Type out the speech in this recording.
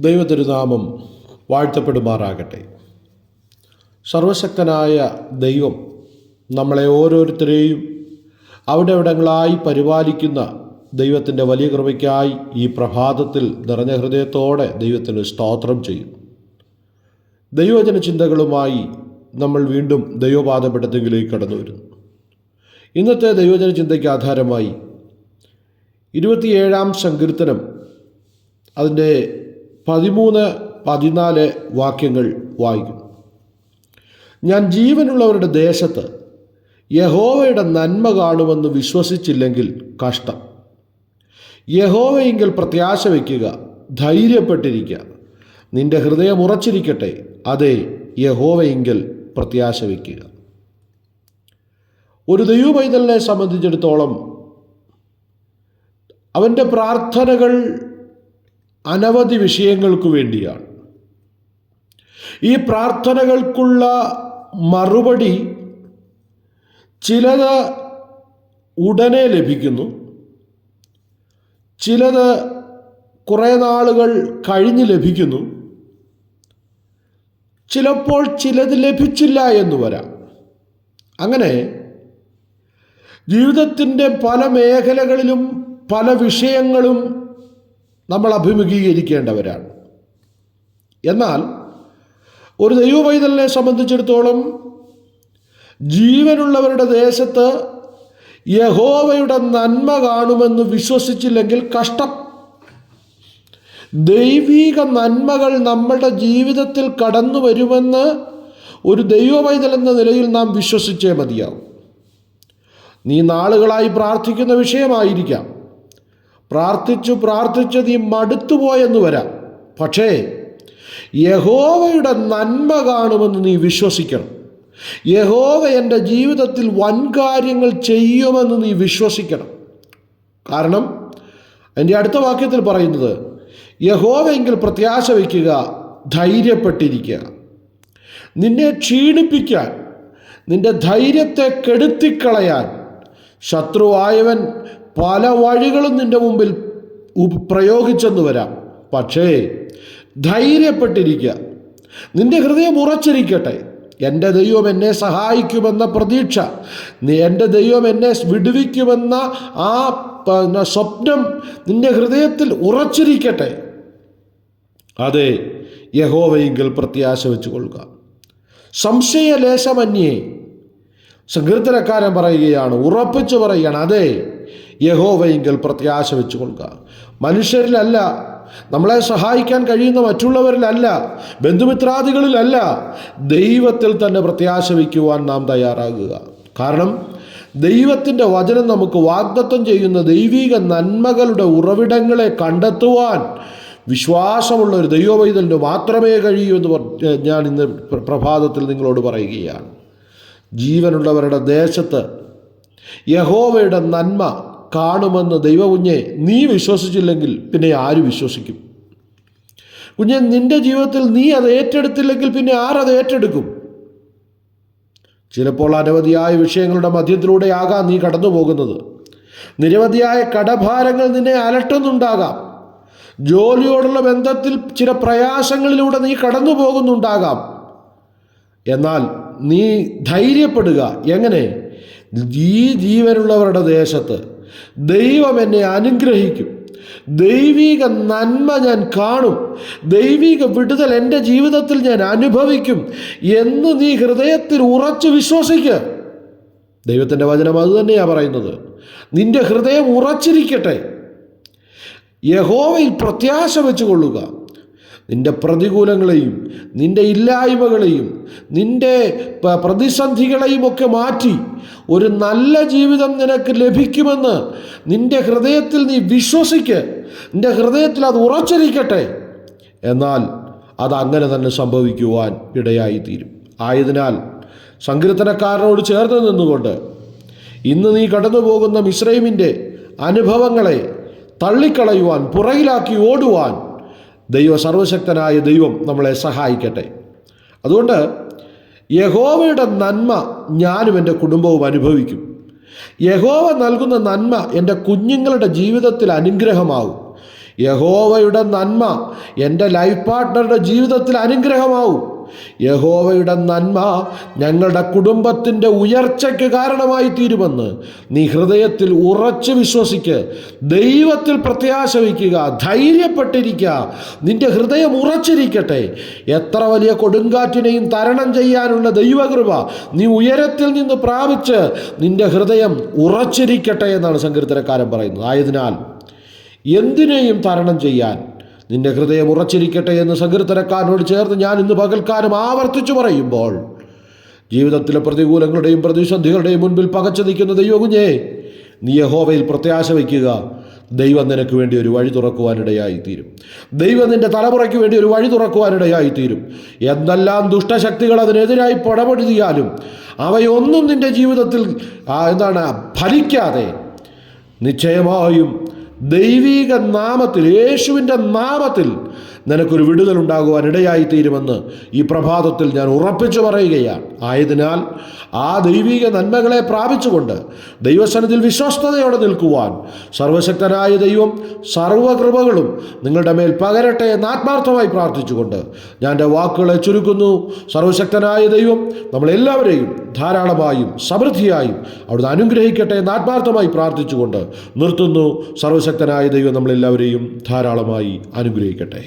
ദൈവതിരുനാമം വാഴ്ത്തപ്പെടുമാറാകട്ടെ. സർവശക്തനായ ദൈവം നമ്മളെ ഓരോരുത്തരെയും അവിടെവിടങ്ങളായി പരിപാലിക്കുന്ന ദൈവത്തിൻ്റെ വലിയ കൃപയ്ക്കായി ഈ പ്രഭാതത്തിൽ നിറഞ്ഞ ഹൃദയത്തോടെ ദൈവത്തിന് സ്തോത്രം ചെയ്യും. ദൈവവചന ചിന്തകളുമായി നമ്മൾ വീണ്ടും ദൈവപാദപീഠത്തിലേക്ക് കടന്നു വരുന്നു. ഇന്നത്തെ ദൈവവചന ചിന്തയ്ക്ക് ആധാരമായി 27-ാം സങ്കീർത്തനം അതിൻ്റെ 13-14 വാക്യങ്ങൾ വായിക്കുന്നു. ഞാൻ ജീവനുള്ളവരുടെ ദേശത്ത് യഹോവയുടെ നന്മ കാണുമെന്ന് വിശ്വസിച്ചില്ലെങ്കിൽ കഷ്ടം. യഹോവയെങ്കിൽ പ്രത്യാശ വയ്ക്കുക, ധൈര്യപ്പെട്ടിരിക്കുക. നിന്റെ ഹൃദയം ഉറച്ചിരിക്കട്ടെ, അതെ യഹോവയെങ്കിൽ പ്രത്യാശ വയ്ക്കുക. ഒരു ദൈവപൈതലിനെ സംബന്ധിച്ചിടത്തോളം അവൻ്റെ പ്രാർത്ഥനകൾ അനവധി വിഷയങ്ങൾക്ക് വേണ്ടിയാണ്. ഈ പ്രാർത്ഥനകൾക്കുള്ള മറുപടി ചിലത് ഉടനെ ലഭിക്കുന്നു, ചിലത് കുറേ നാളുകൾ കഴിഞ്ഞ് ലഭിക്കുന്നു, ചിലപ്പോൾ ചിലത് ലഭിച്ചില്ല എന്ന് വരാം. അങ്ങനെ ജീവിതത്തിൻ്റെ പല മേഖലകളിലും പല വിഷയങ്ങളും നമ്മൾ അഭിമുഖീകരിക്കേണ്ടവരാണ്. എന്നാൽ ഒരു ദൈവപൈതലിനെ സംബന്ധിച്ചിടത്തോളം ജീവനുള്ളവരുടെ ദേശത്ത് യഹോവയുടെ നന്മ കാണുമെന്ന് വിശ്വസിച്ചില്ലെങ്കിൽ കഷ്ടം. ദൈവിക നന്മകൾ നമ്മുടെ ജീവിതത്തിൽ കടന്നു വരുമെന്ന് ഒരു ദൈവപൈതൽ എന്ന നിലയിൽ നാം വിശ്വസിച്ചേ മതിയാവും. നീ നാളുകളായി പ്രാർത്ഥിക്കുന്ന വിഷയമായിരിക്കാം. പ്രാർത്ഥിച്ച് നീ മടുത്തുപോയെന്ന് വരാം. പക്ഷേ യഹോവയുടെ നന്മ കാണുമെന്ന് നീ വിശ്വസിക്കണം. യഹോവ എൻ്റെ ജീവിതത്തിൽ വൻകാര്യങ്ങൾ ചെയ്യുമെന്ന് നീ വിശ്വസിക്കണം. കാരണം എൻ്റെ അടുത്ത വാക്യത്തിൽ പറയുന്നത്, യഹോവയെങ്കിൽ പ്രത്യാശ വയ്ക്കുക, ധൈര്യപ്പെട്ടിരിക്കുക. നിന്നെ ക്ഷീണിപ്പിക്കാൻ, നിന്റെ ധൈര്യത്തെ കെടുത്തിക്കളയാൻ ശത്രുവായവൻ പല വഴികളും നിന്റെ മുമ്പിൽ പ്രയോഗിച്ചെന്ന് വരാം. പക്ഷേ ധൈര്യപ്പെട്ടിരിക്കുക, നിന്റെ ഹൃദയം ഉറച്ചിരിക്കട്ടെ. എൻ്റെ ദൈവം എന്നെ സഹായിക്കുമെന്ന പ്രതീക്ഷ, എൻ്റെ ദൈവം എന്നെ വിടുവിക്കുമെന്ന ആ സ്വപ്നം നിന്റെ ഹൃദയത്തിൽ ഉറച്ചിരിക്കട്ടെ. അതെ യഹോവയെങ്കിൽ പ്രത്യാശ വെച്ചു കൊള്ളുക. സംശയലേശമന്യേ സങ്കീർത്തനക്കാരൻ പറയുകയാണ്, ഉറപ്പിച്ചു പറയുകയാണ്, അതെ യഹോവയെങ്കിൽ പ്രത്യാശ വെച്ചു കൊള്ളുക. മനുഷ്യരിലല്ല, നമ്മളെ സഹായിക്കാൻ കഴിയുന്ന മറ്റുള്ളവരിലല്ല, ബന്ധുമിത്രാദികളിലല്ല, ദൈവത്തിൽ തന്നെ പ്രത്യാശ വയ്ക്കുവാൻ നാം തയ്യാറാകുക. കാരണം ദൈവത്തിൻ്റെ വചനം നമുക്ക് വാഗ്ദത്തം ചെയ്യുന്ന ദൈവിക നന്മകളുടെ ഉറവിടങ്ങളെ കണ്ടെത്തുവാൻ വിശ്വാസമുള്ള ഒരു ദൈവപൈതലിന് മാത്രമേ കഴിയൂ എന്ന് ഞാൻ ഇന്ന് പ്രഭാതത്തിൽ നിങ്ങളോട് പറയുകയാണ്. ജീവനുള്ളവരുടെ ദേശത്ത് യഹോവയുടെ നന്മ കാണുമെന്ന് ദൈവകുഞ്ഞെ നീ വിശ്വസിച്ചില്ലെങ്കിൽ പിന്നെ ആര് വിശ്വസിക്കും? കുഞ്ഞെ, നിന്റെ ജീവിതത്തിൽ നീ അത് ഏറ്റെടുത്തില്ലെങ്കിൽ പിന്നെ ആരത് ഏറ്റെടുക്കും? ചിലപ്പോൾ അനവധിയായ വിഷയങ്ങളുടെ മധ്യത്തിലൂടെയാകാം നീ കടന്നു പോകുന്നത്. നിരവധിയായ കടഭാരങ്ങൾ നിന്നെ അലട്ടുന്നുണ്ടാകാം. ജോലിയോടുള്ള ബന്ധത്തിൽ ചില പ്രയാസങ്ങളിലൂടെ നീ കടന്നു പോകുന്നുണ്ടാകാം. എന്നാൽ നീ ധൈര്യപ്പെടുക. എങ്ങനെ? ഈ ജീവനുള്ളവരുടെ ദേശത്ത് ദൈവം എന്നെ അനുഗ്രഹിക്കും, ദൈവിക നന്മ ഞാൻ കാണും, ദൈവിക വിടുതൽ എൻ്റെ ജീവിതത്തിൽ ഞാൻ അനുഭവിക്കും എന്ന് നീ ഹൃദയത്തിൽ ഉറച്ചു വിശ്വസിക്കുക. ദൈവത്തിൻ്റെ വചനം അതുതന്നെയാണ് പറയുന്നത്. നിന്റെ ഹൃദയം ഉറച്ചിരിക്കട്ടെ, യഹോവയിൽ പ്രത്യാശ വെച്ചു കൊള്ളുക. നിന്റെ പ്രതികൂലങ്ങളെയും നിന്റെ ഇല്ലായ്മകളെയും നിന്റെ പ്രതിസന്ധികളെയും ഒക്കെ മാറ്റി ഒരു നല്ല ജീവിതം നിനക്ക് ലഭിക്കുമെന്ന് നിന്റെ ഹൃദയത്തിൽ നീ വിശ്വസിക്ക്. നിന്റെ ഹൃദയത്തിൽ അത് ഉറച്ചിരിക്കട്ടെ. എന്നാൽ അതങ്ങനെ തന്നെ സംഭവിക്കുവാൻ ഇടയായിത്തീരും. ആയതിനാൽ സങ്കീർത്തനക്കാരനോട് ചേർന്ന് നിന്നുകൊണ്ട് ഇന്ന് നീ കടന്നു പോകുന്ന മിസ്രൈമിൻ്റെ അനുഭവങ്ങളെ തള്ളിക്കളയുവാൻ, പുറകിലാക്കി ഓടുവാൻ സർവശക്തനായ ദൈവം നമ്മളെ സഹായിക്കട്ടെ. അതുകൊണ്ട് യഹോവയുടെ നന്മ ഞാനും എൻ്റെ കുടുംബവും അനുഭവിക്കും. യഹോവ നൽകുന്ന നന്മ എൻ്റെ കുഞ്ഞുങ്ങളുടെ ജീവിതത്തിൽ അനുഗ്രഹമാകും. യഹോവയുടെ നന്മ എൻ്റെ ലൈഫ് പാർട്ട്ണറുടെ ജീവിതത്തിൽ അനുഗ്രഹമാവും. യഹോവയുടെ നന്മ ഞങ്ങളുടെ കുടുംബത്തിൻ്റെ ഉയർച്ചയ്ക്ക് കാരണമായി തീരുമെന്ന് നീ ഹൃദയത്തിൽ ഉറച്ചു വിശ്വസിക്ക്. ദൈവത്തിൽ പ്രത്യാശ വയ്ക്കുക, ധൈര്യപ്പെട്ടിരിക്കുക. നിന്റെ ഹൃദയം ഉറച്ചിരിക്കട്ടെ. എത്ര വലിയ കൊടുങ്കാറ്റിനെയും തരണം ചെയ്യാനുള്ള ദൈവകൃപ നീ ഉയരത്തിൽ നിന്ന് പ്രാപിച്ച് നിന്റെ ഹൃദയം ഉറച്ചിരിക്കട്ടെ എന്നാണ് സങ്കീർത്തനക്കാരൻ പറയുന്നത്. ആയതിനാൽ എന്തിനേയും തരണം ചെയ്യാൻ നിന്റെ ഹൃദയം ഉറച്ചിരിക്കട്ടെ എന്ന് സങ്കീർത്തനക്കാരനോട് ചേർന്ന് ഞാൻ ഇന്ന് പകൽക്കാലം ആവർത്തിച്ചു പറയുമ്പോൾ, ജീവിതത്തിലെ പ്രതികൂലങ്ങളുടെയും പ്രതിസന്ധികളുടെയും മുൻപിൽ പകച്ചു നിൽക്കുന്ന ദൈവകുഞ്ഞേ, നീ യഹോവയിൽ പ്രത്യാശ വയ്ക്കുക. ദൈവം നിനക്ക് വേണ്ടി ഒരു വഴി തുറക്കുവാനിടയായിത്തീരും. ദൈവം നിന്റെ തലമുറയ്ക്ക് വേണ്ടി ഒരു വഴി തുറക്കുവാനിടയായിത്തീരും. എന്തെല്ലാം ദുഷ്ടശക്തികൾ അതിനെതിരായി പടപൊഴുതിയാലും അവയൊന്നും നിന്റെ ജീവിതത്തിൽ ഫലിക്കാതെ നിശ്ചയമായും ദൈവീക നാമത്തിൽ, യേശുവിൻ്റെ നാമത്തിൽ നിനക്കൊരു വിടുതലുണ്ടാകുവാൻ ഇടയായിത്തീരുമെന്ന് ഈ പ്രഭാതത്തിൽ ഞാൻ ഉറപ്പിച്ചു പറയുകയാണ്. ആയതിനാൽ ആ ദൈവിക നന്മകളെ പ്രാപിച്ചുകൊണ്ട് ദൈവസന്നിധിയിൽ വിശ്വസ്തയോടെ നിൽക്കുവാൻ സർവശക്തനായ ദൈവം സർവകൃപകളും നിങ്ങളുടെ മേൽ പകരട്ടെ എന്ന് ആത്മാർത്ഥമായി പ്രാർത്ഥിച്ചുകൊണ്ട് ഞാൻ എൻ്റെ വാക്കുകളെ ചുരുക്കുന്നു. സർവശക്തനായ ദൈവം നമ്മളെല്ലാവരെയും ധാരാളമായും സമൃദ്ധിയായും അവിടുന്ന് അനുഗ്രഹിക്കട്ടെ എന്ന് ആത്മാർത്ഥമായി പ്രാർത്ഥിച്ചുകൊണ്ട് നിർത്തുന്നു. സർവശക്തനായ ദൈവം നമ്മളെല്ലാവരെയും ധാരാളമായി അനുഗ്രഹിക്കട്ടെ.